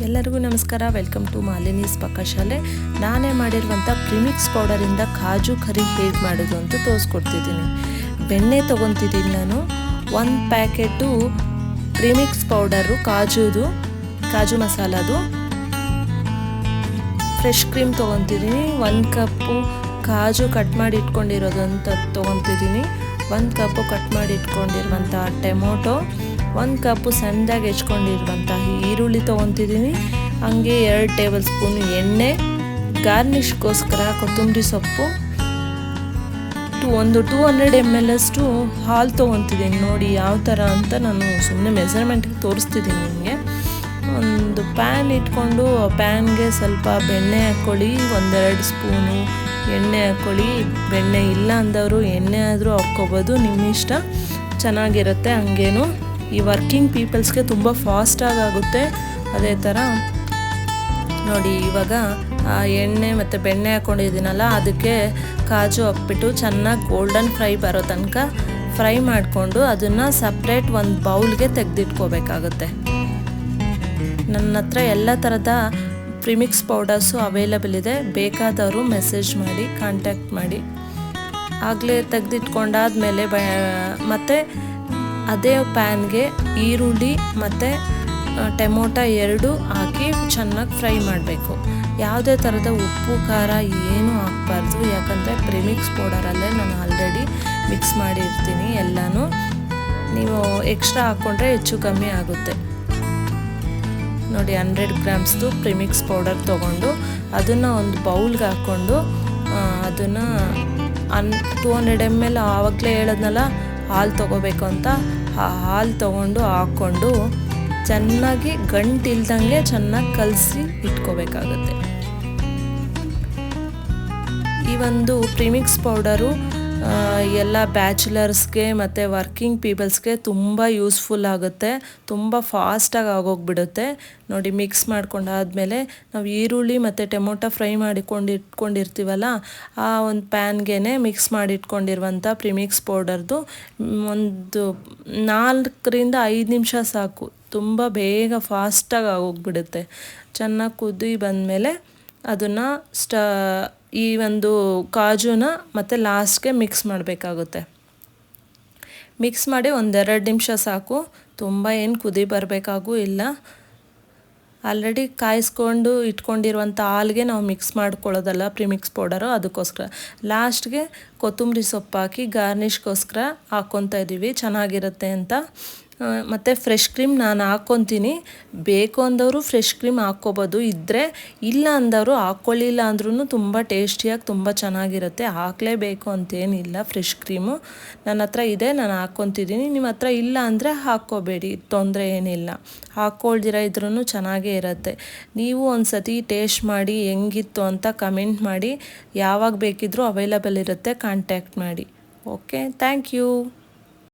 ಎಲ್ಲರಿಗೂ ನಮಸ್ಕಾರ. Welcome to Malini's ಪಾಕಶಾಲೆ. ನಾನೇ ಮಾಡಿರುವಂಥ ಪ್ರಿಮಿಕ್ಸ್ ಪೌಡರಿಂದ ಕಾಜು ಕರಿ ಹೇಗೆ ಮಾಡೋದು ಅಂತ ತೋರಿಸ್ಕೊಡ್ತಿದ್ದೀನಿ. ಬೆಣ್ಣೆ ತೊಗೊತಿದ್ದೀನಿ ನಾನು. 1 ಪ್ಯಾಕೆಟು ಪ್ರಿಮಿಕ್ಸ್ ಪೌಡರು ಕಾಜು ಮಸಾಲದು. Fresh cream ತೊಗೊತಿದ್ದೀನಿ. 1 ಕಪ್ಪು ಕಾಜು ಕಟ್ ಮಾಡಿ ಇಟ್ಕೊಂಡಿರೋದು ಅಂತ ತೊಗೊತಿದ್ದೀನಿ. 1 ಕಪ್ಪು ಕಟ್ ಮಾಡಿ ಇಟ್ಕೊಂಡಿರುವಂಥ ಟೊಮೊಟೊ, 1 ಕಪ್ಪು ಸಣ್ಣದಾಗಿ ಹೆಚ್ಕೊಂಡಿರುವಂಥ ಈರುಳ್ಳಿ ತೊಗೊತಿದ್ದೀನಿ. ಹಂಗೆ 2 ಟೇಬಲ್ ಸ್ಪೂನ್ ಎಣ್ಣೆ, ಗಾರ್ನಿಷ್ಗೋಸ್ಕರ ಕೊತ್ತಂಬರಿ ಸೊಪ್ಪು, 200 ml ಅಷ್ಟು ಹಾಲು ತೊಗೊತಿದ್ದೀನಿ. ನೋಡಿ ಯಾವ ಥರ ಅಂತ ನಾನು ಸುಮ್ಮನೆ ಮೆಸರ್ಮೆಂಟ್ಗೆ ತೋರಿಸ್ತಿದ್ದೀನಿ ನಿಮಗೆ. ಒಂದು ಪ್ಯಾನ್ ಇಟ್ಕೊಂಡು ಆ ಪ್ಯಾನ್ಗೆ ಸ್ವಲ್ಪ ಬೆಣ್ಣೆ ಹಾಕ್ಕೊಳ್ಳಿ. 1-2 ಸ್ಪೂನು ಎಣ್ಣೆ ಹಾಕ್ಕೊಳ್ಳಿ. ಬೆಣ್ಣೆ ಇಲ್ಲ ಅಂದವರು ಎಣ್ಣೆ ಆದರೂ ಹಾಕ್ಕೋಬೋದು, ನಿಮ್ಮ ಇಷ್ಟ, ಚೆನ್ನಾಗಿರುತ್ತೆ. ಹಂಗೇನು ಈ ವರ್ಕಿಂಗ್ ಪೀಪಲ್ಸ್ಗೆ ತುಂಬ ಫಾಸ್ಟಾಗಿ ಆಗುತ್ತೆ. ಅದೇ ಥರ ನೋಡಿ, ಇವಾಗ ಆ ಎಣ್ಣೆ ಮತ್ತು ಬೆಣ್ಣೆ ಹಾಕ್ಕೊಂಡಿದ್ದೀನಲ್ಲ, ಅದಕ್ಕೆ ಕಾಜು ಹಾಕ್ಬಿಟ್ಟು ಚೆನ್ನಾಗಿ ಗೋಲ್ಡನ್ ಫ್ರೈ ಬರೋ ತನಕ ಫ್ರೈ ಮಾಡಿಕೊಂಡು ಅದನ್ನು ಸಪ್ರೇಟ್ ಒಂದು ಬೌಲ್ಗೆ ತೆಗೆದಿಟ್ಕೋಬೇಕಾಗುತ್ತೆ. ನನ್ನ ಹತ್ರ ಎಲ್ಲ ಥರದ ಪ್ರಿಮಿಕ್ಸ್ ಪೌಡರ್ಸು ಅವೈಲಬಲ್ ಇದೆ. ಬೇಕಾದವರು ಮೆಸೇಜ್ ಮಾಡಿ, ಕಾಂಟ್ಯಾಕ್ಟ್ ಮಾಡಿ. ಆಗಲೇ ತೆಗೆದಿಟ್ಕೊಂಡಾದ್ಮೇಲೆ ಮತ್ತು ಅದೇ ಪ್ಯಾನ್ಗೆ ಈರುಳ್ಳಿ ಮತ್ತು ಟೊಮೊಟೊ 2 ಹಾಕಿ ಚೆನ್ನಾಗಿ ಫ್ರೈ ಮಾಡಬೇಕು. ಯಾವುದೇ ಥರದ ಉಪ್ಪು ಖಾರ ಏನೂ ಹಾಕಬಾರ್ದು, ಯಾಕಂದರೆ ಪ್ರಿಮಿಕ್ಸ್ ಪೌಡರಲ್ಲೇ ನಾನು ಆಲ್ರೆಡಿ ಮಿಕ್ಸ್ ಮಾಡಿರ್ತೀನಿ ಎಲ್ಲನೂ. ನೀವು ಎಕ್ಸ್ಟ್ರಾ ಹಾಕ್ಕೊಂಡ್ರೆ ಹೆಚ್ಚು ಕಮ್ಮಿ ಆಗುತ್ತೆ. ನೋಡಿ, 100 ಗ್ರಾಮ್ಸ್ದು ಪ್ರಿಮಿಕ್ಸ್ ಪೌಡರ್ ತೊಗೊಂಡು ಅದನ್ನು ಒಂದು ಬೌಲ್ಗೆ ಹಾಕ್ಕೊಂಡು ಅದನ್ನು 200 ml ಆವಾಗಲೇ ಹೇಳೋದ್ನಲ್ಲ ಹಾಲು ತೊಗೋಬೇಕು ಅಂತ, ಆ ಹಾಲು ತೊಗೊಂಡು ಹಾಕ್ಕೊಂಡು ಚೆನ್ನಾಗಿ ಗಂಟಿಲ್ದಂಗೆ ಚೆನ್ನಾಗಿ ಕಲಸಿ ಇಟ್ಕೋಬೇಕಾಗುತ್ತೆ. ಈ ಒಂದು ಪ್ರಿಮಿಕ್ಸ್ ಪೌಡರು ಎಲ್ಲ ಬ್ಯಾಚುಲರ್ಸ್ಗೆ ಮತ್ತು ವರ್ಕಿಂಗ್ ಪೀಪಲ್ಸ್ಗೆ ತುಂಬ ಯೂಸ್ಫುಲ್ ಆಗುತ್ತೆ. ತುಂಬ ಫಾಸ್ಟಾಗಿ ಆಗೋಗ್ಬಿಡುತ್ತೆ. ನೋಡಿ, ಮಿಕ್ಸ್ ಮಾಡ್ಕೊಂಡಾದ್ಮೇಲೆ ನಾವು ಈರುಳ್ಳಿ ಮತ್ತು ಟೊಮೊಟೊ ಫ್ರೈ ಇಟ್ಕೊಂಡಿರ್ತೀವಲ್ಲ, ಆ ಒಂದು ಪ್ಯಾನ್ಗೆ ಮಿಕ್ಸ್ ಮಾಡಿಟ್ಕೊಂಡಿರುವಂಥ ಪ್ರಿಮಿಕ್ಸ್ ಪೌಡರ್ದು ಒಂದು 4-5 ನಿಮಿಷ ಸಾಕು. ತುಂಬ ಬೇಗ ಫಾಸ್ಟಾಗಿ ಆಗೋಗ್ಬಿಡುತ್ತೆ. ಚೆನ್ನಾಗಿ ಕುದಿ ಬಂದಮೇಲೆ ಅದನ್ನು ಈ ಒಂದು ಕಾಜುನ ಮತ್ತು ಲಾಸ್ಟ್ಗೆ ಮಿಕ್ಸ್ ಮಾಡಬೇಕಾಗುತ್ತೆ. ಮಿಕ್ಸ್ ಮಾಡಿ 1-2 ನಿಮಿಷ ಸಾಕು. ತುಂಬ ಏನು ಕುದಿ ಬರಬೇಕಾಗೂ ಇಲ್ಲ. ಆಲ್ರೆಡಿ ಕಾಯಿಸ್ಕೊಂಡು ಇಟ್ಕೊಂಡಿರುವಂಥ ಹಾಲಿಗೆ ನಾವು ಮಿಕ್ಸ್ ಮಾಡ್ಕೊಳ್ಳೋದಲ್ಲ ಪ್ರಿಮಿಕ್ಸ್ ಪೌಡರು, ಅದಕ್ಕೋಸ್ಕರ ಲಾಸ್ಟ್ಗೆ ಕೊತ್ತಂಬರಿ ಸೊಪ್ಪು ಹಾಕಿ ಗಾರ್ನಿಷ್ಗೋಸ್ಕರ ಹಾಕ್ಕೊತಾ ಇದ್ದೀವಿ, ಚೆನ್ನಾಗಿರುತ್ತೆ ಅಂತ. ಮತ್ತು ಫ್ರೆಶ್ ಕ್ರೀಮ್ ನಾನು ಹಾಕ್ಕೊತೀನಿ. ಬೇಕು ಅಂದವರು ಫ್ರೆಶ್ ಕ್ರೀಮ್ ಹಾಕ್ಕೋಬೋದು, ಇದ್ದರೆ. ಇಲ್ಲ ಅಂದವರು ಹಾಕ್ಕೊಳ್ಳಿಲ್ಲ ಅಂದ್ರೂ ತುಂಬ ಟೇಸ್ಟಿಯಾಗಿ ತುಂಬ ಚೆನ್ನಾಗಿರುತ್ತೆ. ಹಾಕಲೇಬೇಕು ಅಂತೇನಿಲ್ಲ ಫ್ರೆಶ್ ಕ್ರೀಮು. ನನ್ನ ಹತ್ರ ಇದೆ, ನಾನು ಹಾಕ್ಕೊತಿದ್ದೀನಿ. ನಿಮ್ಮ ಹತ್ರ ಇಲ್ಲ ಅಂದರೆ ಹಾಕ್ಕೋಬೇಡಿ, ತೊಂದರೆ ಏನಿಲ್ಲ. ಹಾಕ್ಕೊಳ್ದಿರ ಇದ್ರೂ ಚೆನ್ನಾಗೇ ಇರುತ್ತೆ. ನೀವು ಒಂದು ಸತಿ ಟೇಸ್ಟ್ ಮಾಡಿ ಹೆಂಗಿತ್ತು ಅಂತ ಕಮೆಂಟ್ ಮಾಡಿ. ಯಾವಾಗ ಬೇಕಿದ್ರೂ ಅವೈಲಬಲ್ ಇರುತ್ತೆ, ಕಾಂಟ್ಯಾಕ್ಟ್ ಮಾಡಿ. Okay, thank you.